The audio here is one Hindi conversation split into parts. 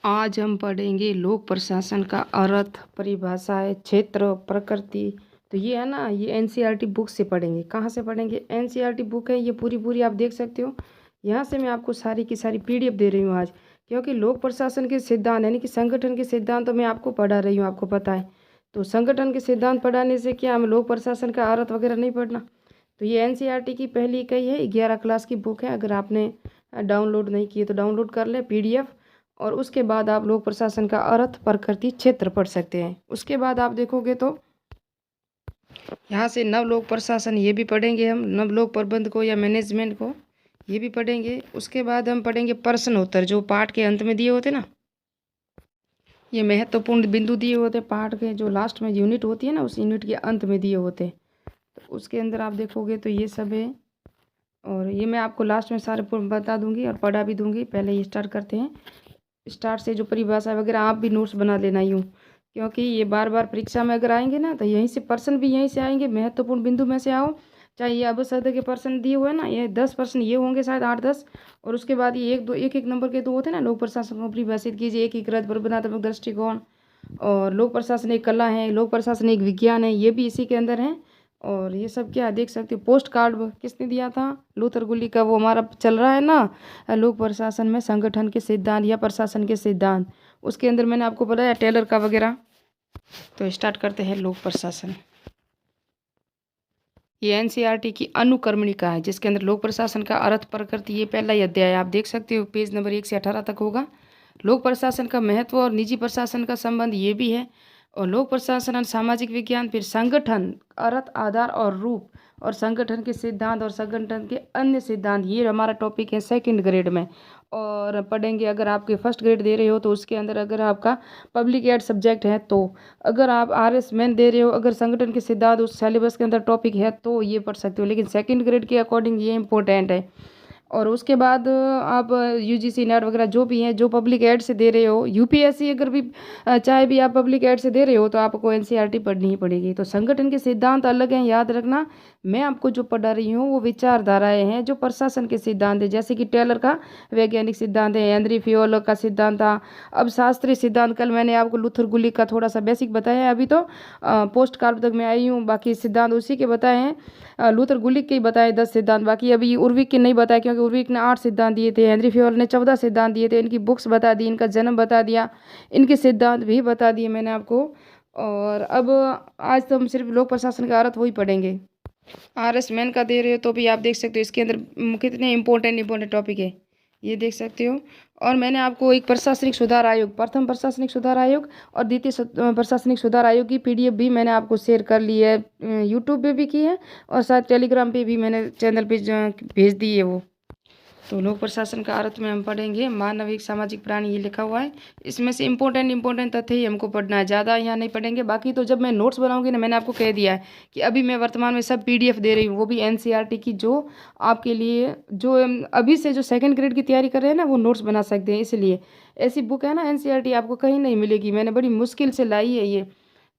आज हम पढ़ेंगे लोक प्रशासन का अर्थ, परिभाषाएं, क्षेत्र, प्रकृति। तो ये है ना, ये एनसीईआरटी बुक से पढ़ेंगे। कहाँ से पढ़ेंगे? एनसीईआरटी बुक है ये, पूरी पूरी आप देख सकते हो। यहाँ से मैं आपको सारी की सारी पीडीएफ दे रही हूँ आज, क्योंकि लोक प्रशासन के सिद्धांत यानी कि संगठन के सिद्धांत तो मैं आपको पढ़ा रही हूँ, आपको पता है। तो संगठन के सिद्धांत पढ़ाने से क्या हम लोक प्रशासन का अर्थ वगैरह नहीं पढ़ना? तो ये एनसीईआरटी की पहली इकाई है, 11 क्लास की बुक है। अगर आपने डाउनलोड नहीं की है तो डाउनलोड कर ले पीडीएफ, और उसके बाद आप लोक प्रशासन का अर्थ, प्रकृति, क्षेत्र पढ़ सकते हैं। उसके बाद आप देखोगे तो यहाँ से नव लोक प्रशासन ये भी पढ़ेंगे हम, नव लोक प्रबंध को या मैनेजमेंट को ये भी पढ़ेंगे। उसके बाद हम पढ़ेंगे प्रश्न उत्तर, जो पाठ के अंत में दिए होते ना, ये महत्वपूर्ण बिंदु दिए होते पाठ के, जो लास्ट में यूनिट होती है ना, उस यूनिट के अंत में दिए होते। तो उसके अंदर आप देखोगे तो ये सब है, और ये मैं आपको लास्ट में सारे बता दूंगी और पढ़ा भी दूंगी। पहले ये स्टार्ट करते हैं। स्टार्ट से जो परिभाषा वगैरह आप भी नोट्स बना लेना यूँ, क्योंकि ये बार बार परीक्षा में अगर आएंगे ना तो यहीं से प्रश्न भी यहीं से आएंगे, महत्वपूर्ण बिंदु में से आओ। चाहे ये अवशब्द के प्रश्न दिए हुए हैं ना, ये 10 प्रश्न ये होंगे शायद, 8-10। और उसके बाद ये एक दो एक एक नंबर के तो होते हैं ना, लोक प्रशासन को परिभाषित कीजिए, एकीकृत प्रबंधात्मक दृष्टिकोण। और लोक प्रशासन एक कला है, लोक प्रशासन एक विज्ञान है, ये भी इसी के अंदर है। और ये सब क्या देख सकते हो, पोस्ट कार्ड किसने दिया था? लूथर गुली का, वो हमारा चल रहा है ना लोक प्रशासन में संगठन के सिद्धांत या प्रशासन के सिद्धांत, उसके अंदर मैंने आपको बताया टेलर का वगैरह। तो स्टार्ट करते हैं लोक प्रशासन। ये एनसीईआरटी की अनुक्रमणिका है, जिसके अंदर लोक प्रशासन का अर्थ, प्रकृति, ये पहला ही अध्याय आप देख सकते हो, पेज नंबर 1 से 18 तक होगा। लोक प्रशासन का महत्व और निजी प्रशासन का संबंध ये भी है। और लोक प्रशासन और सामाजिक विज्ञान, फिर संगठन, अर्थ, आधार और रूप, और संगठन के सिद्धांत और संगठन के अन्य सिद्धांत, ये हमारा टॉपिक है सेकंड ग्रेड में। और पढ़ेंगे, अगर आपके फर्स्ट ग्रेड दे रहे हो तो उसके अंदर अगर आपका पब्लिक एड सब्जेक्ट है तो, अगर आप आरएस मैन दे रहे हो, अगर संगठन के सिद्धांत उस सिलेबस के अंदर टॉपिक है तो ये पढ़ सकते हो, लेकिन सेकंड ग्रेड के अकॉर्डिंग ये इंपॉर्टेंट है। और उसके बाद आप यूजीसी नेट वगैरह जो भी हैं, जो पब्लिक एड से दे रहे हो, यूपीएससी अगर भी चाहे भी आप पब्लिक एड से दे रहे हो तो आपको एनसीईआरटी पढ़नी ही पड़ेगी। तो संगठन के सिद्धांत अलग हैं, याद रखना। मैं आपको जो पढ़ा रही हूँ वो विचारधाराएं हैं, जो प्रशासन के सिद्धांत है, जैसे कि टेलर का वैज्ञानिक सिद्धांत है, हेनरी फियोलो का सिद्धांत था। अब शास्त्रीय सिद्धांत, कल मैंने आपको लूथर गुलिक का थोड़ा सा बेसिक बताया है, अभी तो पोस्ट कार्ड तक मैं आई हूँ, बाकी सिद्धांत उसी के बताए हैं। लूथर गुलिक के ही बताए 10 सिद्धांत, बाकी अभी उर्विक के नहीं बताए, क्योंकि उर्विक ने 8 सिद्धांत दिए थे, हेनरी फियोल ने 14 सिद्धांत दिए थे। इनकी बुक्स बता दी, इनका जन्म बता दिया, इनके सिद्धांत भी बता दिए मैंने आपको। और अब आज तो हम सिर्फ लोक प्रशासन का अर्थ वही पढ़ेंगे। आरएस मैन का दे रहे हो तो भी आप देख सकते हो, इसके अंदर कितने इंपॉर्टेंट टॉपिक है, ये देख सकते हो। और मैंने आपको एक प्रशासनिक सुधार आयोग, प्रथम प्रशासनिक सुधार आयोग और द्वितीय प्रशासनिक सुधार आयोग की पीडीएफ भी मैंने आपको शेयर कर ली है, यूट्यूब पे भी की है, और शायद टेलीग्राम पे भी मैंने चैनल पे भेज दी है वो। तो लोक प्रशासन का अर्थ में हम पढ़ेंगे मानव एक सामाजिक प्राणी, ये लिखा हुआ है। इसमें से इंपॉर्टेंट तथ्य ही हमको पढ़ना है, ज़्यादा यहाँ नहीं पढ़ेंगे। बाकी तो जब मैं नोट्स बनाऊंगी ना, मैंने आपको कह दिया है कि अभी मैं वर्तमान में सब पीडीएफ दे रही हूँ, वो भी एनसीईआरटी की, जो आपके लिए, जो अभी से जो सेकंड ग्रेड की तैयारी कर रहे हैं ना, वो नोट्स बना सकते हैं। इसलिए ऐसी बुक है ना एनसीईआरटी, आपको कहीं नहीं मिलेगी, मैंने बड़ी मुश्किल से लाई है ये।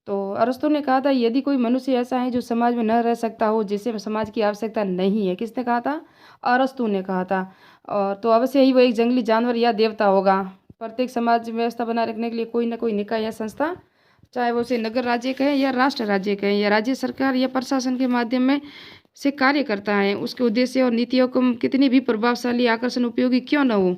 तो अरस्तु ने कहा था, यदि कोई मनुष्य ऐसा है जो समाज में न रह सकता हो, जिसे समाज की आवश्यकता नहीं है, किसने कहा था? अरस्तु ने कहा था। और तो अवश्य ही वो एक जंगली जानवर या देवता होगा। प्रत्येक समाज व्यवस्था बनाए रखने के लिए कोई ना कोई निकाय या संस्था, चाहे वो उसे नगर राज्य कहें या राष्ट्र राज्य कहें या राज्य सरकार या प्रशासन के माध्यम में से कार्य करता है, उसके उद्देश्य और नीतियों को कितनी भी प्रभावशाली, आकर्षण, उपयोगी क्यों न हो,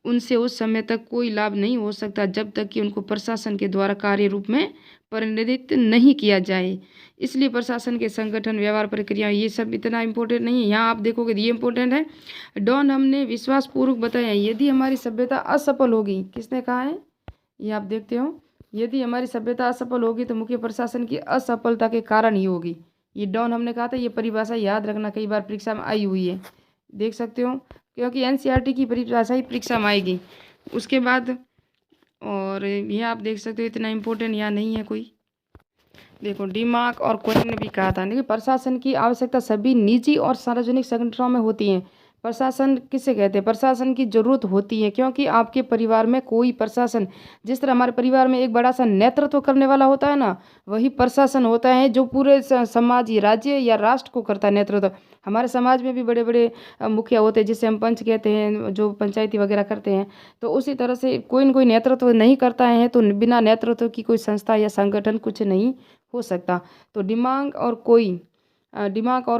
उनसे उस समय तक कोई लाभ नहीं हो सकता जब तक कि उनको प्रशासन के द्वारा कार्य रूप में परिणित नहीं किया जाए। इसलिए प्रशासन के संगठन, व्यवहार, प्रक्रिया, ये सब इतना इम्पोर्टेंट नहीं है। यहाँ आप देखोगे ये इम्पोर्टेंट है। डॉन हमने विश्वासपूर्वक बताया, यदि हमारी सभ्यता असफल होगी, किसने कहा है? ये आप देखते हो, यदि हमारी सभ्यता असफल होगी तो मुख्य प्रशासन की असफलता के कारण ही होगी। ये डॉन हमने कहा था, ये परिभाषा याद रखना, कई बार परीक्षा में आई हुई है, देख सकते हो, क्योंकि एनसीईआरटी की परिभाषा ही परीक्षा में आएगी। उसके बाद और ये आप देख सकते हो, इतना इम्पोर्टेंट यहाँ नहीं है कोई। देखो, डिमार्क और कोहेन ने भी कहा था कि प्रशासन की आवश्यकता सभी निजी और सार्वजनिक संगठनों में होती है। प्रशासन किसे कहते हैं? प्रशासन की ज़रूरत होती है क्योंकि आपके परिवार में कोई प्रशासन, जिस तरह हमारे परिवार में एक बड़ा सा नेतृत्व करने वाला होता है ना, वही प्रशासन होता है जो पूरे समाज, राज्य या राष्ट्र को करता है नेतृत्व। हमारे समाज में भी बड़े बड़े मुखिया होते हैं जिसे हम पंच कहते हैं, जो पंचायती वगैरह करते हैं। तो उसी तरह से कोई न कोई नेतृत्व नहीं करता है तो बिना नेतृत्व की कोई संस्था या संगठन कुछ नहीं हो सकता। तो दिमाग और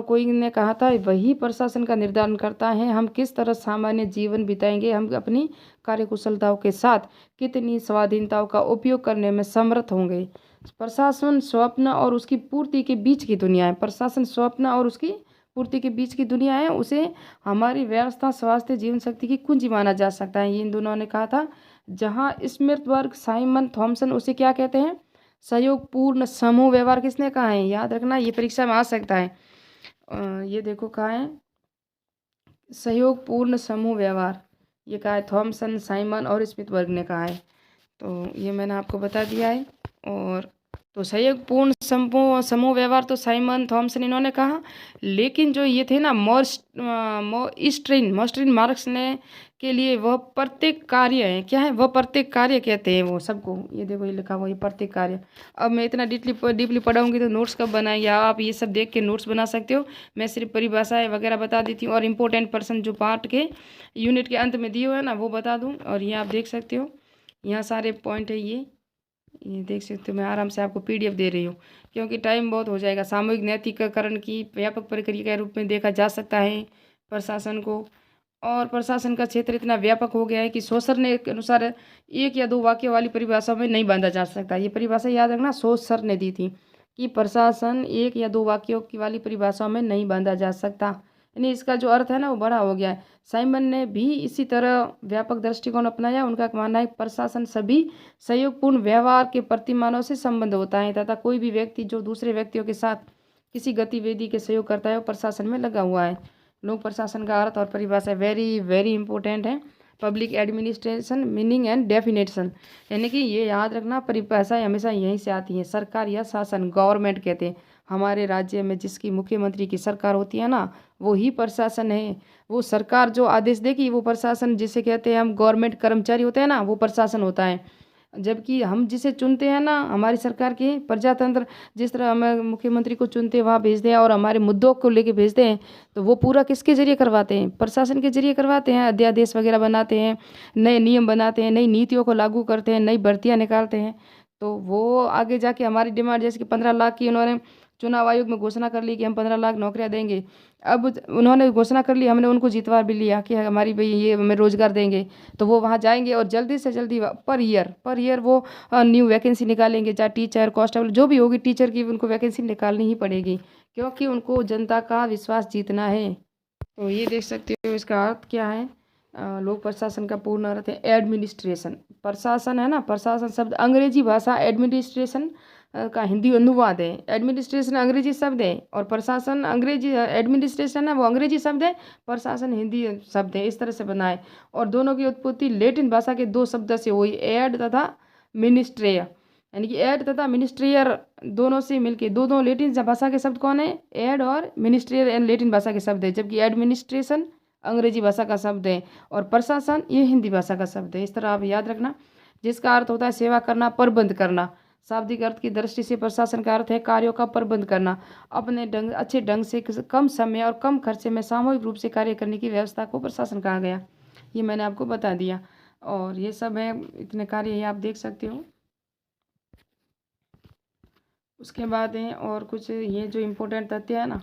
कोई ने कहा था वही प्रशासन का निर्धारण करता है हम किस तरह सामान्य जीवन बिताएंगे, हम अपनी कार्यकुशलताओं के साथ कितनी स्वाधीनताओं का उपयोग करने में समर्थ होंगे। प्रशासन स्वप्न और उसकी पूर्ति के बीच की दुनिया है। प्रशासन स्वप्न और उसकी पूर्ति के बीच की दुनिया है। उसे हमारी व्यवस्था, स्वास्थ्य, जीवन शक्ति की कुंजी माना जा सकता है। ये इन दोनों ने कहा था। जहाँ स्मिथबर्ग, साइमन, थॉमसन उसे क्या कहते हैं? सहयोगपूर्ण समूह व्यवहार। किसने कहा है? याद रखना, ये परीक्षा में आ सकता है। ये देखो कहा है सहयोगपूर्ण समूह व्यवहार, ये कहा है थॉमसन, साइमन और स्मिथबर्ग ने कहा है। तो ये मैंने आपको बता दिया है। और तो सहयोगपूर्ण समूह व्यवहार तो साइमन, थॉमसन इन्होंने कहा। लेकिन जो ये थे ना मोस्ट्रिन मार्क्स ने के लिए वह प्रत्येक कार्य है। क्या है? वह प्रत्येक कार्य कहते हैं वो सबको। ये देखो ये लिखा हुआ, ये प्रत्येक कार्य। अब मैं इतना डीपली पढ़ाऊंगी तो नोट्स कब बनाएंगे आप? ये सब देख के नोट्स बना सकते हो। मैं सिर्फ परिभाषाएं वगैरह बता देती हूँ और इम्पोर्टेंट पर्सन जो पार्ट के यूनिट के अंत में दिए हुए हैं ना वो बता दूँ। और ये आप देख सकते हो, यहाँ सारे पॉइंट है। ये देख सकते हो, मैं आराम से आपको पीडीएफ दे रही हूँ क्योंकि टाइम बहुत हो जाएगा। सामूहिक नैतिककरण की व्यापक प्रक्रिया के रूप में देखा जा सकता है प्रशासन को। और प्रशासन का क्षेत्र इतना व्यापक हो गया है कि सोसर ने के अनुसार एक या दो वाक्य वाली परिभाषा में नहीं बांधा जा सकता। ये परिभाषा याद रखना, सोसर ने दी थी कि प्रशासन एक या दो वाक्यों की वाली परिभाषाओं में नहीं बांधा जा सकता। यानी इसका जो अर्थ है ना वो बड़ा हो गया है। साइमन ने भी इसी तरह व्यापक दृष्टिकोण अपनाया। उनका मानना है प्रशासन सभी सहयोगपूर्ण व्यवहार के प्रतिमानों से संबंध होता है तथा कोई भी व्यक्ति जो दूसरे व्यक्तियों के साथ किसी गतिविधि के सहयोग करता है वो प्रशासन में लगा हुआ है। लोक प्रशासन का अर्थ और परिभाषा वेरी वेरी इंपॉर्टेंट है। Public administration meaning and definition, यानी कि ये याद रखना परिभाषाएं हमेशा यहीं से आती हैं। सरकार या शासन, गवर्नमेंट कहते हैं। हमारे राज्य में जिसकी मुख्यमंत्री की सरकार होती है ना वो ही प्रशासन है। वो सरकार जो आदेश देगी वो प्रशासन, जिसे कहते हैं हम गवर्नमेंट कर्मचारी होते हैं ना, वो प्रशासन होता है। जबकि हम जिसे चुनते हैं ना, हमारी सरकार के प्रजातंत्र जिस तरह हमें मुख्यमंत्री को चुनते हैं वहाँ भेजते हैं और हमारे मुद्दों को लेके भेजते हैं, तो वो पूरा किसके जरिए करवाते हैं? प्रशासन के जरिए करवाते हैं। अध्यादेश वगैरह बनाते हैं, नए नियम बनाते हैं, नई नीतियों को लागू करते हैं, नई भर्तियाँ निकालते हैं। तो वो आगे जाके हमारी डिमांड, जैसे कि 15 लाख की उन्होंने चुनाव आयोग में घोषणा कर ली कि हम 15 लाख नौकरियां देंगे। अब उन्होंने घोषणा कर ली, हमने उनको जितवा भी लिया कि हमारी भाई ये हमें रोजगार देंगे। तो वो वहाँ जाएंगे और जल्दी से जल्दी पर ईयर वो न्यू वैकेंसी निकालेंगे, चाहे टीचर, कांस्टेबल जो भी होगी, टीचर की उनको वैकेंसी निकालनी ही पड़ेगी क्योंकि उनको जनता का विश्वास जीतना है। तो ये देख सकते हो इसका अर्थ क्या है। लोक प्रशासन का पूर्ण अर्थ है एडमिनिस्ट्रेशन। प्रशासन है ना, प्रशासन शब्द अंग्रेजी भाषा एडमिनिस्ट्रेशन का हिंदी अनुवाद है। एडमिनिस्ट्रेशन अंग्रेजी शब्द है और प्रशासन अंग्रेजी, एडमिनिस्ट्रेशन है वो अंग्रेजी शब्द है, प्रशासन हिंदी शब्द है। इस तरह से बना है। और दोनों की उत्पत्ति लेटिन भाषा के दो शब्द से हुई, एड तथा मिनिस्ट्रेयर। यानी कि एड तथा मिनिस्ट्रियर दोनों से मिलके दोनों लेटिन भाषा के शब्द कौन है? एड और मिनिस्ट्रियर एंड लेटिन भाषा के शब्द है। जबकि एडमिनिस्ट्रेशन अंग्रेजी भाषा का शब्द है और प्रशासन ये हिंदी भाषा का शब्द है। इस तरह आप याद रखना, जिसका अर्थ होता है सेवा करना, प्रबंध करना। शाब्दिक अर्थ की दृष्टि से प्रशासन का अर्थ है कार्यों का प्रबंध करना, अपने अच्छे ढंग से कम समय और कम खर्चे में सामूहिक रूप से कार्य करने की व्यवस्था को प्रशासन कहा गया। ये मैंने आपको बता दिया। और ये सब है, इतने कार्य ये आप देख सकते हो। उसके बाद है और कुछ ये जो इम्पोर्टेंट तथ्य है ना,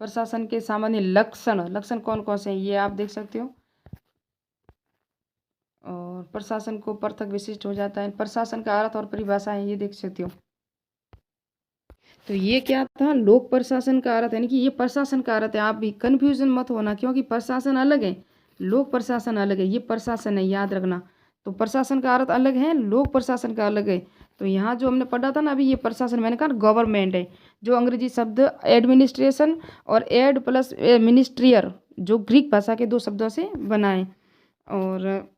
प्रशासन के सामान्य लक्षण कौन कौन से हैं ये आप देख सकते हो। और प्रशासन को पृथक विशिष्ट हो जाता है। प्रशासन का अर्थ और परिभाषा है, ये देख सकते हो। तो ये क्या था? लोक प्रशासन का अर्थ, यानी कि ये प्रशासन का अर्थ है। आप भी कन्फ्यूजन मत होना क्योंकि प्रशासन अलग है, लोक प्रशासन अलग है। ये प्रशासन है, याद रखना। तो प्रशासन का अर्थ अलग है, लोक प्रशासन का अलग है। तो यहाँ जो हमने पढ़ा था ना अभी, ये प्रशासन मैंने कहा गवर्नमेंट है, जो अंग्रेजी शब्द एडमिनिस्ट्रेशन और एड प्लस मिनिस्ट्रियर जो ग्रीक भाषा के दो शब्दों से बना है। और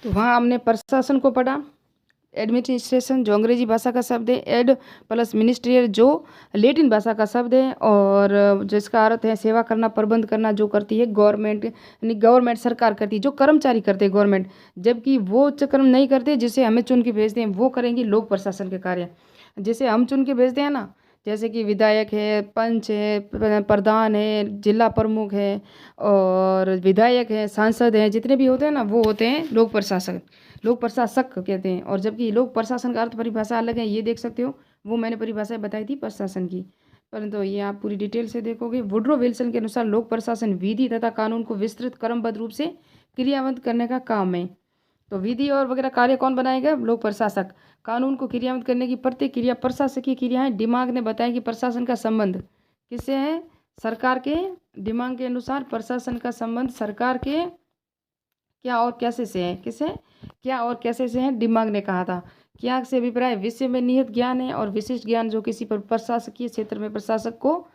तो वहाँ हमने प्रशासन को पढ़ा, एडमिनिस्ट्रेशन जो अंग्रेजी भाषा का शब्द है, एड प्लस मिनिस्ट्रियल जो लेटिन भाषा का शब्द है, और जिसका अर्थ है सेवा करना, प्रबंध करना, जो करती है गवर्नमेंट, यानी गवर्नमेंट सरकार करती है, जो कर्मचारी करते हैं गवर्नमेंट, जबकि वो कर्म नहीं करते जिसे हमें चुन के भेजते हैं, वो करेंगे लोक प्रशासन के कार्य। जैसे हम चुन के भेजते हैं ना, जैसे कि विधायक है, पंच है, प्रधान है, जिला प्रमुख है, और विधायक है, सांसद हैं, जितने भी होते हैं ना, वो होते हैं लोक प्रशासक, लोक प्रशासक कहते हैं। और जबकि लोक प्रशासन का अर्थ परिभाषा अलग है, ये देख सकते हो, वो मैंने परिभाषा बताई थी प्रशासन की, परंतु ये आप पूरी डिटेल से देखोगे। वुड्रो विल्सन के अनुसार लोक प्रशासन विधि तथा कानून को विस्तृत क्रमबद्ध रूप से क्रियान्वित करने का काम है। तो विधि और वगैरह कार्य कौन बनाएगा? लोक प्रशासक। कानून को क्रियान्वित करने की प्रत्येक क्रिया प्रशासकीय क्रिया है। दिमाग ने बताया कि प्रशासन का संबंध किससे है? सरकार के। दिमाग के अनुसार प्रशासन का संबंध सरकार के क्या और कैसे से है? किसे? क्या और कैसे से है? दिमाग ने कहा था। क्या से अभिप्राय विषय में निहित ज्ञान है और विशिष्ट ज्ञान जो किसी पर प्रशासकीय क्षेत्र में प्रशासक को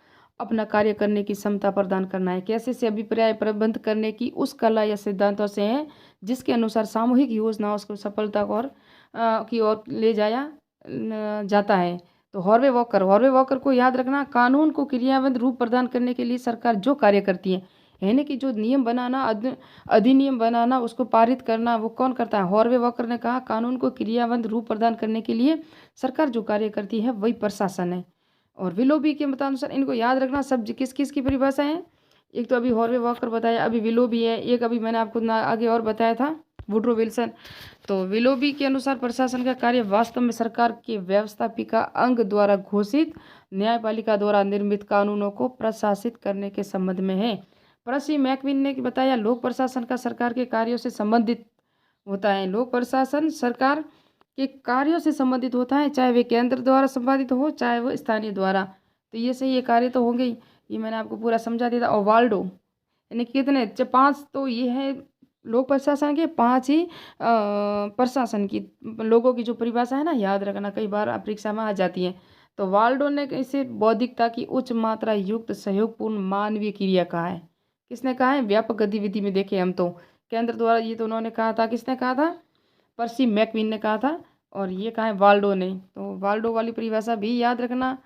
अपना कार्य करने की क्षमता प्रदान करना है। कैसे से अभिप्राय प्रबंध करने की उस कला या सिद्धांतों से है जिसके अनुसार सामूहिक योजनाओं को सफलता की ओर ले जाया जाता है। तो हॉर्वे वॉकर को याद रखना, कानून को क्रियान्वित रूप प्रदान करने के लिए सरकार जो कार्य करती है, यानी कि जो नियम बनाना, अधिनियम बनाना, उसको पारित करना, वो कौन करता है? हॉर्वे वॉकर ने कहा कानून को क्रियान्वित रूप प्रदान करने के लिए सरकार जो कार्य करती है वही प्रशासन है। और विलोबी के मतानुसार इनको याद रखना, सब किस किस की परिभाषा है? एक तो अभी हॉर्वे वॉकर बताया, अभी विलोबी है, एक अभी मैंने आपको आगे और बताया था वुड्रो विल्सन। तो विलोबी के अनुसार प्रशासन का कार्य वास्तव में सरकार के व्यवस्थापिका अंग द्वारा घोषित न्यायपालिका द्वारा निर्मित कानूनों को प्रशासित करने के संबंध में है। परसी मैकविन ने बताया लोक प्रशासन का सरकार के कार्यों से संबंधित होता है। लोक प्रशासन सरकार के कार्यों से संबंधित होता है, चाहे वे केंद्र द्वारा संपादित हो चाहे वो स्थानीय द्वारा। तो ये सही, ये कार्य तो होंगे ही, ये मैंने आपको पूरा समझा दिया था। और वाल्डो यानी कितने? 5 तो ये है लोक प्रशासन के, 5 ही प्रशासन की। लोगों की जो परिभाषा है ना, याद रखना, कई बार परीक्षा में आ जाती है। तो वाल्डो ने इसे बौद्धिकता की उच्च मात्रा युक्त सहयोगपूर्ण मानवीय क्रिया कहा है। किसने कहा है? व्यापक गतिविधि में देखे हम तो केंद्र द्वारा, ये तो उन्होंने कहा था। किसने कहा था? पर्सी मैकविन ने कहा था। और ये कहा है वाल्डो ने। तो वाल्डो वाली परिभाषा भी याद रखना,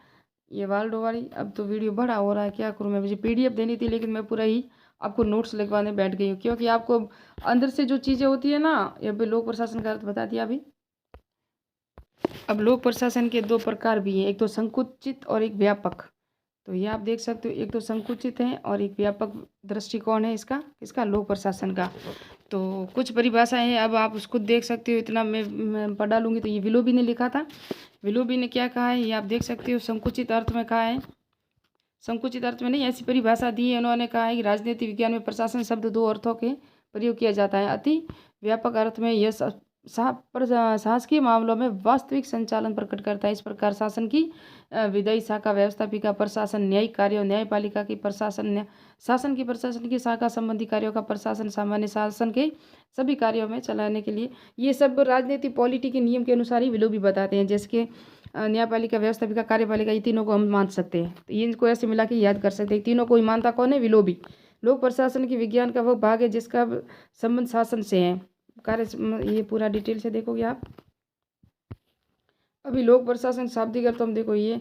ये वाल्डो वाली। अब तो वीडियो बड़ा हो रहा है, क्या करूँ मैं? मुझे PDF देनी थी, लेकिन मैं पूरा ही आपको नोट्स लिखवाने बैठ गई हूँ, क्योंकि आपको अंदर से जो चीज़ें होती है ना, ये भी लोक प्रशासन का अर्थ बता दिया अभी। अब लोक प्रशासन के 2 प्रकार भी हैं, एक तो संकुचित और एक व्यापक। तो ये आप देख सकते हो, एक तो संकुचित है और एक व्यापक दृष्टिकोण है इसका लोक प्रशासन का। तो कुछ परिभाषाएं हैं, अब आप उसको देख सकते हो, इतना मैं पढ़ा लूँगी। तो ये विलोबी ने लिखा था। विलोबी ने क्या कहा है ये आप देख सकते हो। संकुचित अर्थ में कहा है, संकुचित अर्थ में नहीं, ऐसी परिभाषा दी है उन्होंने। कहा है कि राजनीति विज्ञान में प्रशासन शब्द 2 अर्थों के प्रयोग किया जाता है। अति व्यापक अर्थ में यह शासकीय मामलों में वास्तविक संचालन प्रकट करता है। इस प्रकार शासन की विधायी शाखा, व्यवस्थापिका प्रशासन, न्यायिक कार्यों, न्यायपालिका की प्रशासन, शासन की प्रशासन की शाखा संबंधी कार्यों का प्रशासन, सामान्य शासन के सभी कार्यों में चलाने के लिए, ये सब राजनीति पॉलिटी के नियम के अनुसार ही विलोबी बताते हैं। जैसे कि न्यायपालिका, व्यवस्थापिका, कार्यपालिका, ये तीनों को हम मान सकते हैं। तो ये इनको ऐसे मिला के याद कर सकते हैं। तीनों को ही मानता कौन है? विलोबी। लोक प्रशासन की विज्ञान का वो भाग है जिसका संबंध शासन से है। कार्य ये पूरा डिटेल से देखोगे आप। अभी लोक प्रशासन शाब्दिक अर्थ हम देखो, ये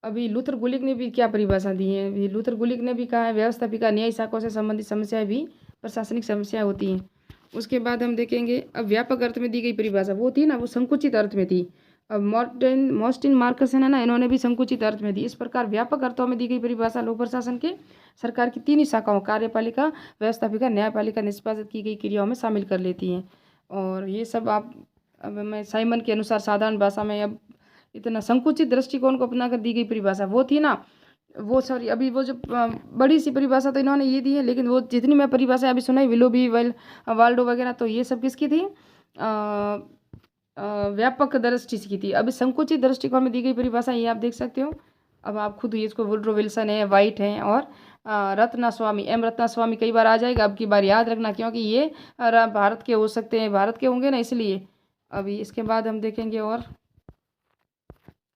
अभी लूथर गुलिक ने भी क्या परिभाषा दी है? अभी लूथर गुलिक ने भी कहा है व्यवस्थापिका न्याय शाखाओं से संबंधित समस्याएं भी प्रशासनिक समस्या होती हैं। उसके बाद हम देखेंगे अब व्यापक अर्थ में दी गई परिभाषा वो थी ना, वो संकुचित अर्थ में थी। अब मॉर्टिन मार्कसन है ना, इन्होंने भी संकुचित अर्थ में दी। इस प्रकार व्यापक अर्थों में दी गई परिभाषा लोक प्रशासन के सरकार की 3 ही शाखाओं, कार्यपालिका, व्यवस्थापिका, न्यायपालिका, निष्पादित की गई क्रियाओं में शामिल कर लेती हैं। और ये सब आप, अब मैं साइमन के अनुसार साधारण भाषा में, अब इतना संकुचित दृष्टिकोण को अपना कर दी गई परिभाषा वो थी ना, वो सॉरी अभी वो जो बड़ी सी परिभाषा तो इन्होंने ये दी है, लेकिन वो जितनी मैं परिभाषा अभी सुनाई विलोबी, वाल्डो वगैरह, तो ये सब किसकी थी? व्यापक दृष्टि की थी। अभी संकुचित दृष्टिकोण में दी गई परिभाषा ये आप देख सकते हो। अब आप खुद ही इसको, वुड्रो विल्सन है, वाइट है और रत्नास्वामी, एम रत्नास्वामी कई बार आ जाएगा, अब की बार याद रखना, क्योंकि ये भारत के हो सकते हैं, भारत के होंगे ना, इसलिए। अभी इसके बाद हम देखेंगे। और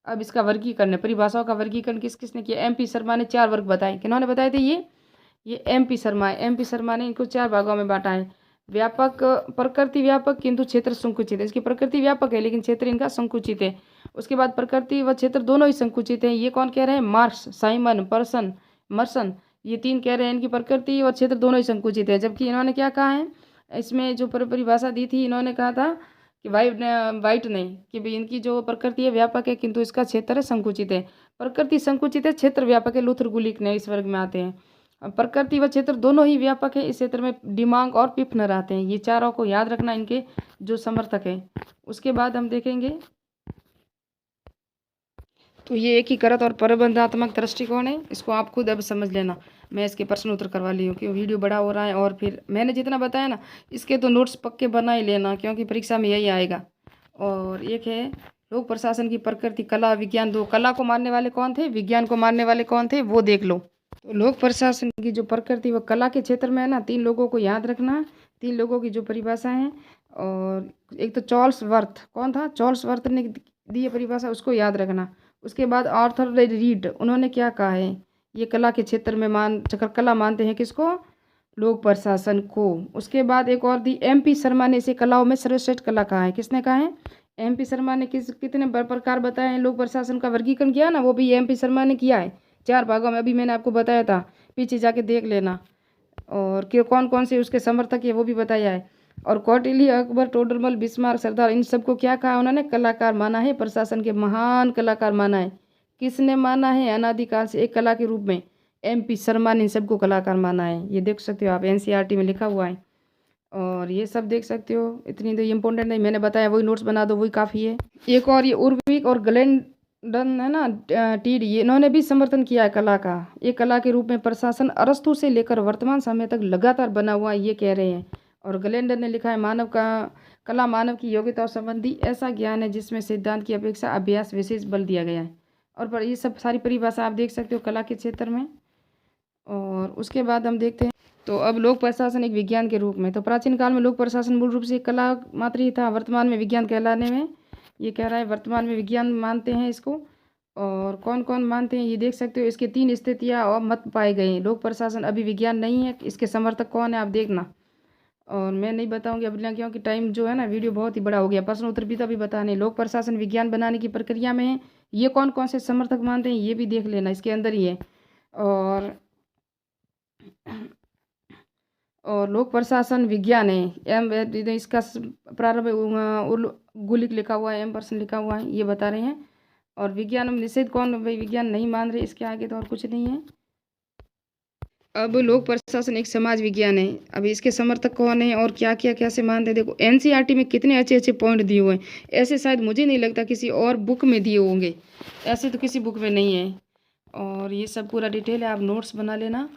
अब इसका वर्गीकरण है, परिभाषाओं का वर्गीकरण किस किसने किया? MP शर्मा ने 4 वर्ग बताए। किन्होंने बताए थे? ये MP शर्मा है। MP शर्मा ने इनको 4 भागों में बांटा है। व्यापक, प्रकृति व्यापक किंतु क्षेत्र संकुचित है। इसकी प्रकृति व्यापक है लेकिन क्षेत्र इनका संकुचित है। उसके बाद प्रकृति व क्षेत्र दोनों ही संकुचित हैं। ये कौन कह रहे हैं? मार्क्स, साइमन, पर्सन, मर्सन, ये तीन कह रहे हैं इनकी प्रकृति और क्षेत्र दोनों ही संकुचित है। जबकि इन्होंने क्या कहा है, इसमें जो परिभाषा दी थी, इन्होंने कहा था कि वाइट नहीं, कि भाई इनकी जो प्रकृति है व्यापक है किंतु इसका क्षेत्र है संकुचित है। प्रकृति संकुचित है, क्षेत्र व्यापक है, लूथर गुलिक ने इस वर्ग में आते हैं। प्रकृति व क्षेत्र दोनों ही व्यापक है। इस क्षेत्र में डिमांग और पिफनर आते हैं। ये चारों को याद रखना, इनके जो समर्थक हैं। उसके बाद हम देखेंगे तो ये एकीकृत और प्रबंधात्मक दृष्टिकोण है। इसको आप खुद अब समझ लेना। मैं इसके प्रश्न उत्तर करवा ली हूँ क्योंकि वीडियो बड़ा हो रहा है, और फिर मैंने जितना बताया ना इसके तो नोट्स पक्के बना ही लेना क्योंकि परीक्षा में यही आएगा। और एक है लोक प्रशासन की प्रकृति, कला, विज्ञान। दो, कला को मानने वाले कौन थे, विज्ञान को मानने वाले कौन थे, वो देख लो। तो लोक प्रशासन की जो प्रकृति वो कला के क्षेत्र में है ना, तीन लोगों को याद रखना, तीन लोगों की जो परिभाषा है। और एक तो चार्ल्स वर्थ, कौन था, चार्ल्स वर्थ ने दी है परिभाषा, उसको याद रखना। उसके बाद आर्थर रीड, उन्होंने क्या कहा है, ये कला के क्षेत्र में कला मानते हैं किसको, लोक प्रशासन को। उसके बाद एक और दी, MP शर्मा ने इसे कलाओं में सर्वश्रेष्ठ कला कहा है। किसने कहा है, MP शर्मा ने। कितने प्रकार बताए हैं लोक प्रशासन का वर्गीकरण किया ना, वो भी MP शर्मा ने किया है 4 भागों में। अभी मैंने आपको बताया था, पीछे जाके देख लेना। और कि कौन कौन से उसके समर्थक है वो भी बताया है। और कौटिल्य, अकबर, टोडरमल, बिस्मार्क, सरदार, इन सबको क्या कहा उन्होंने, कलाकार माना है, प्रशासन के महान कलाकार माना है। किसने माना है, अनादिकाल से एक कला के रूप में MP शर्मा ने इन सबको कलाकार माना है। ये देख सकते हो आप, NCERT में लिखा हुआ है। और ये सब देख सकते हो। इतनी तो इम्पोर्टेंट नहीं, मैंने बताया वही नोट्स बना दो, वही काफ़ी है। एक और ये उर्विक और ग्लेंडन है ना, टीडी, इन्होंने भी समर्थन किया है कला का। ये कला के रूप में प्रशासन अरस्तु से लेकर वर्तमान समय तक लगातार बना हुआ है, ये कह रहे हैं। और ग्लेंडन ने लिखा है मानव का कला मानव की योग्यता संबंधी ऐसा ज्ञान है जिसमें सिद्धांत की अपेक्षा अभ्यास विशेष बल दिया गया है। और पर ये सब सारी परिभाषा आप देख सकते हो कला के क्षेत्र में। और उसके बाद हम देखते हैं तो अब लोक प्रशासन एक विज्ञान के रूप में। तो प्राचीन काल में लोक प्रशासन मूल रूप से एक कला मात्र ही था, वर्तमान में विज्ञान कहलाने में, ये कह रहा है वर्तमान में विज्ञान मानते हैं इसको। और कौन कौन मानते हैं ये देख सकते हो। इसके 3 स्थितियाँ और मत पाए गए हैं। लोक प्रशासन अभी विज्ञान नहीं है, इसके समर्थक कौन है आप देखना। और मैं नहीं बताऊंगी अब क्योंकि टाइम जो है ना, वीडियो बहुत ही बड़ा हो गया। प्रश्न उत्तर भी तभी बताने। लोक प्रशासन विज्ञान बनाने की प्रक्रिया में है, ये कौन कौन से समर्थक मानते हैं ये भी देख लेना, इसके अंदर ही है। और लोक प्रशासन विज्ञान है, इसका प्रारंभ गुलिक लिखा हुआ है, M% लिखा हुआ है, ये बता रहे हैं। और विज्ञान में निषेध कौन, भाई विज्ञान नहीं मान रहे, इसके आगे तो और कुछ नहीं है। अब लोक प्रशासन एक समाज विज्ञान है। अभी इसके समर्थक कौन है और क्या क्या कैसे मानते हैं, देखो NCERT में कितने अच्छे अच्छे पॉइंट दिए हुए हैं। ऐसे शायद मुझे नहीं लगता किसी और बुक में दिए होंगे, ऐसे तो किसी बुक में नहीं है। और ये सब पूरा डिटेल है, आप नोट्स बना लेना।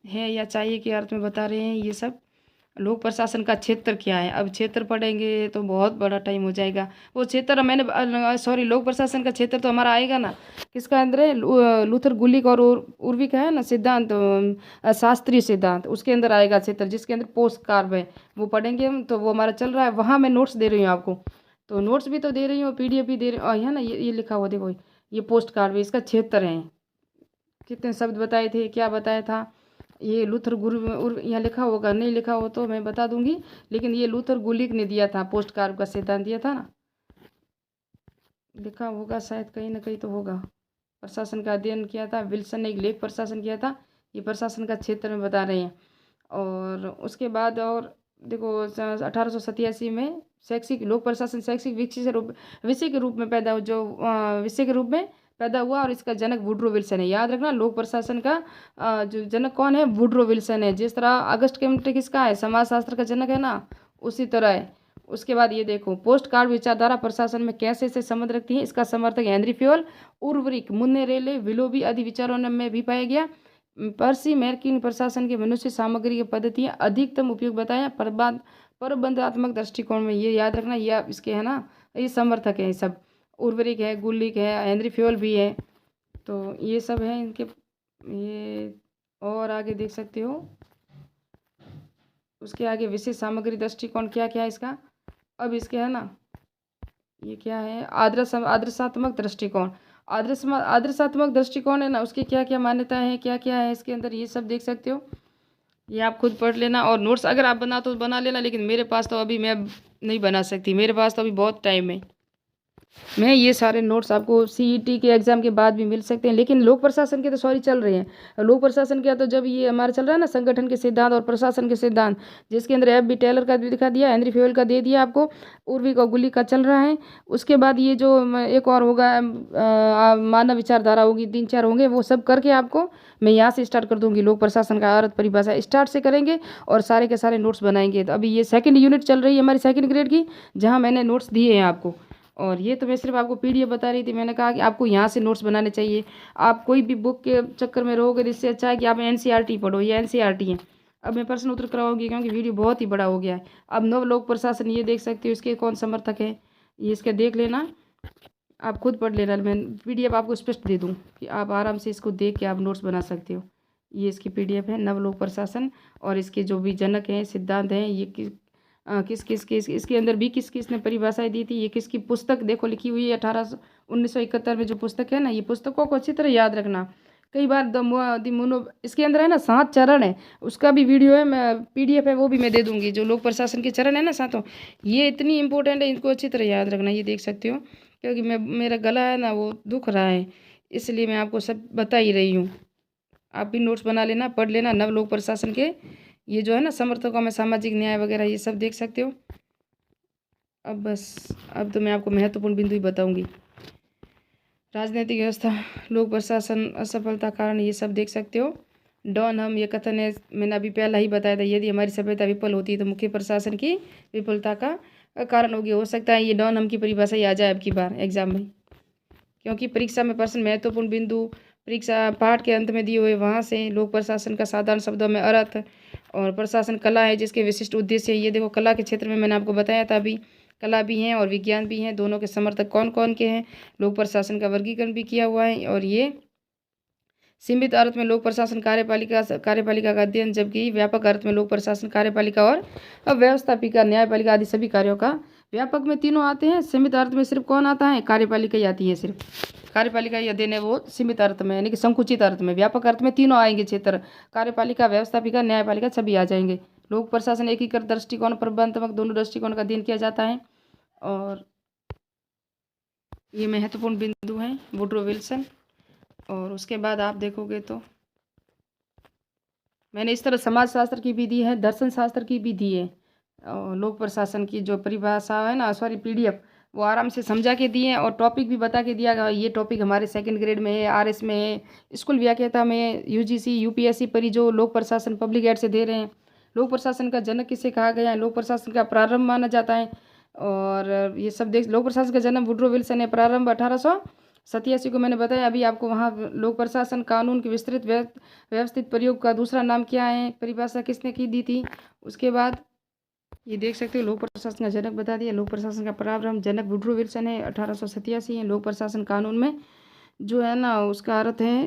है या चाहिए के अर्थ में बता रहे हैं ये सब। लोक प्रशासन का क्षेत्र क्या है, अब क्षेत्र पढ़ेंगे तो बहुत बड़ा टाइम हो जाएगा। वो क्षेत्र मैंने सॉरी, लोक प्रशासन का क्षेत्र तो हमारा आएगा ना, किसका अंदर है, लूथर गुलिक और उर्विक है ना, सिद्धांत, शास्त्रीय सिद्धांत, उसके अंदर आएगा क्षेत्र, जिसके अंदर पोस्ट कार्य है, वो पढ़ेंगे हम। तो वो हमारा चल रहा है, वहाँ मैं नोट्स दे रही हूँ आपको। तो नोट्स भी तो दे रही हूँ, PDF भी दे रही हूँ, है ना, ये लिखा हुआ देखो, ये पोस्ट कार्य, इसका क्षेत्र है। कितने शब्द बताए थे, क्या बताया था, ये लूथर यहाँ लिखा होगा, नहीं लिखा हो तो मैं बता दूंगी। लेकिन ये लूथर गुलिक ने दिया था, पोस्ट कार्य का सिद्धांत दिया था ना, लिखा होगा शायद, कहीं ना कहीं तो होगा। प्रशासन का अध्ययन किया था विल्सन ने, एक लेख प्रशासन किया था, ये प्रशासन का क्षेत्र में बता रहे हैं। और उसके बाद और देखो 1887 में शैक्षिक लोक प्रशासन शैक्षिक विषय के रूप में पैदा हो, जो विषय के रूप में पैदा हुआ। और इसका जनक वुड्रो विल्सन है, याद रखना। लोक प्रशासन का जो जनक कौन है, वुड्रो विल्सन है। जिस तरह अगस्ट कैम्पटी किसका है, समाजशास्त्र का जनक है ना, उसी तरह है। उसके बाद ये देखो, पोस्ट कार्ड विचारधारा प्रशासन में कैसे से संबंध रखती है, इसका समर्थक हेनरी फ्योल, उर्वरिक, मुन्ने रेले, विलोबी आदि विचारों में भी पाया गया। पर्सी मैर्किन प्रशासन के मनुष्य सामग्री की पद्धतियाँ अधिकतम उपयोग बताया प्रबंधात्मक दृष्टिकोण में, ये याद रखना। ये इसके है ना, ये समर्थक है सब, उर्वरिक है, गुलिक है, हेनरी फ्योल भी है। तो ये सब है इनके। ये और आगे देख सकते हो, उसके आगे विशेष सामग्री दृष्टिकोण क्या क्या है इसका। अब इसके है ना, ये क्या है, आदर्शात्मक दृष्टिकोण। आदर्शात्मक दृष्टिकोण है ना, उसकी क्या क्या मान्यताएं हैं, क्या क्या है इसके अंदर, ये सब देख सकते हो। ये आप खुद पढ़ लेना, और नोट्स अगर आप बना तो बना लेना, लेकिन मेरे पास तो अभी मैं नहीं बना सकती, मेरे पास तो अभी बहुत टाइम है। मैं ये सारे नोट्स आपको सीईटी के एग्ज़ाम के बाद भी मिल सकते हैं, लेकिन लोक प्रशासन के तो सॉरी चल रहे हैं। लोक प्रशासन क्या, तो जब ये हमारा चल रहा है ना संगठन के सिद्धांत और प्रशासन के सिद्धांत, जिसके अंदर एफ बी टेलर का भी दिखा दिया, हेनरी फेवल का दे दिया आपको, उर्वी का गुली का चल रहा है। उसके बाद ये जो एक और होगा मानव विचारधारा होगी, 3-4 होंगे, वो सब करके आपको मैं यहाँ से स्टार्ट कर दूंगी। लोक प्रशासन का अर्थ परिभाषा स्टार्ट से करेंगे और सारे के सारे नोट्स बनाएंगे। तो अभी ये सेकंड यूनिट चल रही है हमारी सेकंड ग्रेड की, जहाँ मैंने नोट्स दिए हैं आपको। और ये तो मैं सिर्फ आपको पीडीएफ बता रही थी, मैंने कहा कि आपको यहाँ से नोट्स बनाने चाहिए। आप कोई भी बुक के चक्कर में रहोगे तो इससे अच्छा है कि आप एनसीईआरटी पढ़ो, ये एनसीईआरटी है। अब मैं प्रश्न उत्तर कराऊंगी क्योंकि वीडियो बहुत ही बड़ा हो गया है। अब नव लोक प्रशासन ये देख सकते हो, इसके कौन समर्थक है, ये इसका देख लेना, आप खुद पढ़ लेना। मैं पीडीएफ आपको स्पष्ट दे दूँ कि आप आराम से इसको देख के आप नोट्स बना सकते हो। ये इसकी पीडीएफ है, नवलोक प्रशासन, और इसके जो भी जनक हैं, सिद्धांत हैं, ये किस इसके अंदर भी किस किस ने परिभाषाएं दी थी, ये किसकी पुस्तक देखो लिखी हुई है 1971 में जो पुस्तक है ना, ये पुस्तकों को अच्छी तरह याद रखना। कई बार द मोनो इसके अंदर है ना 7 चरण है, उसका भी वीडियो है, मैं पीडीएफ है वो भी मैं दे दूंगी। जो लोक प्रशासन के चरण है ना 7, ये इतनी इंपॉर्टेंट है, इनको अच्छी तरह याद रखना। ये देख सकते हो, क्योंकि मेरा गला है ना वो दुख रहा है, इसलिए मैं आपको सब बता ही रही हूँ। आप भी नोट्स बना लेना, पढ़ लेना। नव लोक प्रशासन के ये जो है ना समर्थकों में सामाजिक न्याय वगैरह ये सब देख सकते हो। अब बस, अब तो मैं आपको महत्वपूर्ण बिंदु ही बताऊंगी। राजनीतिक व्यवस्था, लोक प्रशासन, असफलता कारण, ये सब देख सकते हो। डॉन हम, ये कथन है, मैंने अभी पहला ही बताया था, यदि हमारी सभ्यता विफल होती है तो मुख्य प्रशासन की विफलता का कारण होगी। हो सकता है ये डॉन हम की परिभाषा ही आ जाए अब की बार एग्जाम में, क्योंकि परीक्षा में प्रश्न महत्वपूर्ण बिंदु परीक्षा पाठ के अंत में दिए हुए, वहाँ से लोक प्रशासन का साधारण शब्दों में अर्थ, और प्रशासन कला है जिसके विशिष्ट उद्देश्य है। ये देखो, कला के क्षेत्र में मैंने आपको बताया था अभी, कला भी हैं और विज्ञान भी हैं, दोनों के समर्थक कौन कौन के हैं। लोक प्रशासन का वर्गीकरण भी किया हुआ है। और ये सीमित अर्थ में लोक प्रशासन कार्यपालिका का अध्ययन, जबकि व्यापक अर्थ में लोक प्रशासन कार्यपालिका और व्यवस्थापिका, न्यायपालिका आदि सभी कार्यों का। व्यापक में तीनों आते हैं, सीमित अर्थ में सिर्फ कौन आता है, कार्यपालिका ही आती है। सिर्फ कार्यपालिका ही अध्ययन है वो सीमित अर्थ में, यानी कि संकुचित अर्थ में। व्यापक अर्थ में तीनों आएंगे क्षेत्र, कार्यपालिका, व्यवस्थापिका, न्यायपालिका सभी आ जाएंगे। लोक प्रशासन एकीकृत दृष्टिकोण, प्रबंधात्मक, दोनों दृष्टिकोण का अध्ययन किया जाता है। और ये महत्वपूर्ण बिंदु हैं वुड्रो विल्सन। और उसके बाद आप देखोगे तो मैंने इस तरह समाजशास्त्र की भी दी है, दर्शन शास्त्र की भी दी है। और लोक प्रशासन की जो परिभाषा है ना, सॉरी पीडीएफ, वो आराम से समझा के दिए हैं, और टॉपिक भी बता के दिया गया। ये टॉपिक हमारे सेकंड ग्रेड में है, आरएस में है, स्कूल व्याख्याता में, यूजीसी यूपीएससी पर जो लोक प्रशासन पब्लिक एड से दे रहे हैं। लोक प्रशासन का जनक किसे कहा गया है, लोक प्रशासन का प्रारंभ माना जाता है। और ये सब देख, लोक प्रशासन का जन्म वुड्रो विल्सन है, प्रारंभ 1887 को मैंने बताया अभी आपको। वहाँ लोक प्रशासन कानून के विस्तृत व्यवस्थित प्रयोग का दूसरा नाम क्या है, परिभाषा किसने की दी थी। उसके बाद ये देख सकते हो, लोक प्रशासन का जनक बता दिया। लोक प्रशासन का प्रारंभ जनक वुड्रो विल्सन है, 1887 है। लोक प्रशासन कानून में जो है ना उसका अर्थ है,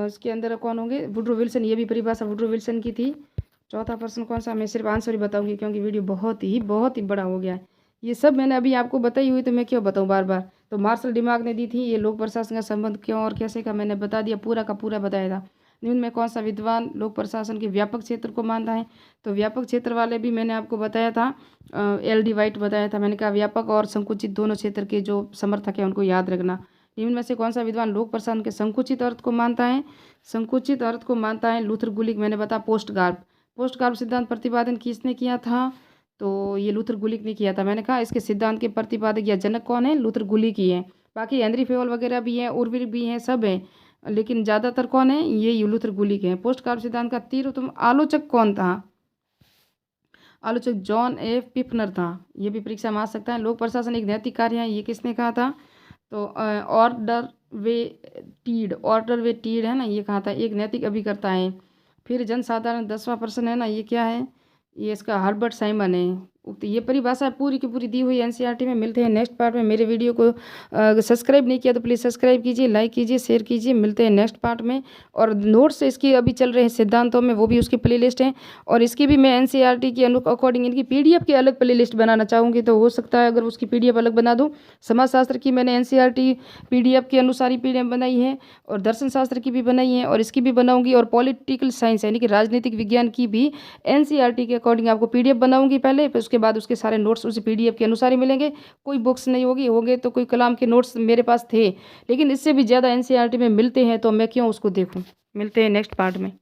इसके अंदर कौन होंगे, वुड्रो विल्सन, ये भी परिभाषा वुड्रो विल्सन की थी। चौथा प्रश्न कौन सा, मैं सिर्फ आंसर ही बताऊंगी क्योंकि वीडियो बहुत ही बड़ा हो गया है। ये सब मैंने अभी आपको बताई हुई, तो मैं क्यों बताऊं बार बार। तो मार्शल डिमाग ने दी थी ये लोक प्रशासन का संबंध क्यों और कैसे का, मैंने बता दिया, पूरा का पूरा बताया था। निम्न में कौन सा विद्वान लोक प्रशासन के व्यापक क्षेत्र को मानता है, तो व्यापक क्षेत्र वाले भी मैंने आपको बताया था, एल डी वाइट बताया था। मैंने कहा व्यापक और संकुचित दोनों क्षेत्र के जो समर्थक हैं उनको याद रखना। निम्न में से कौन सा विद्वान लोक प्रशासन के संकुचित अर्थ को मानता है, संकुचित अर्थ को मानता है लूथर गुलिक। मैंने बताया पोस्ट गार्ब सिद्धांत प्रतिपादन किसने किया था, तो ये लूथर गुलिक ने किया था। मैंने कहा इसके सिद्धांत के प्रतिपादक या जनक कौन है, लूथर गुलिक ही है। बाकी हेनरी फेवल वगैरह भी हैं, उर्विल भी हैं, सब हैं, लेकिन ज़्यादातर कौन है, ये लूथर गुलिक है। पोस्ट कार्ब सिद्धांत का तीव्रतम आलोचक कौन था, आलोचक जॉन एफ पिफनर था। ये भी परीक्षा में आ सकता है। लोक प्रशासन एक नैतिक कार्य है, ये किसने कहा था, तो ऑर्डर वे टीड है ना, ये कहा था, एक नैतिक अभिकर्ता है। फिर जनसाधारण 10वां प्रश्न है ना, ये क्या है, ये इसका हर्बर्ट साइमन है। उक्त ये परिभाषा पूरी की पूरी दी हुई एनसीईआरटी में। मिलते हैं नेक्स्ट पार्ट में। मेरे वीडियो को सब्सक्राइब नहीं किया तो प्लीज़ सब्सक्राइब कीजिए, लाइक कीजिए, शेयर कीजिए। मिलते हैं नेक्स्ट पार्ट में। और नोट्स इसकी अभी चल रहे हैं सिद्धांतों में, वो भी उसकी प्लेलिस्ट है। और इसकी भी मैं एनसीईआरटी के अकॉर्डिंग इनकी पीडीएफ की अलग प्लेलिस्ट बनाना चाहूँगी, तो हो सकता है अगर उसकी पीडीएफ अलग बना दूँ। समाजशास्त्र की मैंने एनसीईआरटी पीडीएफ के अनुसार ही पीडीएफ बनाई है, और दर्शन शास्त्र की भी बनाई है, और इसकी भी बनाऊंगी। और पॉलिटिकल साइंस यानी कि राजनीतिक विज्ञान की भी एनसीईआरटी के अकॉर्डिंग आपको पीडीएफ बनाऊंगी पहले, फिर उसके बाद उसके सारे नोट्स उसी पीडीएफ के अनुसार ही मिलेंगे। कोई बुक्स नहीं होगी, होंगे तो कोई कलाम के नोट्स मेरे पास थे, लेकिन इससे भी ज़्यादा एनसीईआरटी में मिलते हैं, तो मैं क्यों उसको देखूं। मिलते हैं नेक्स्ट पार्ट में।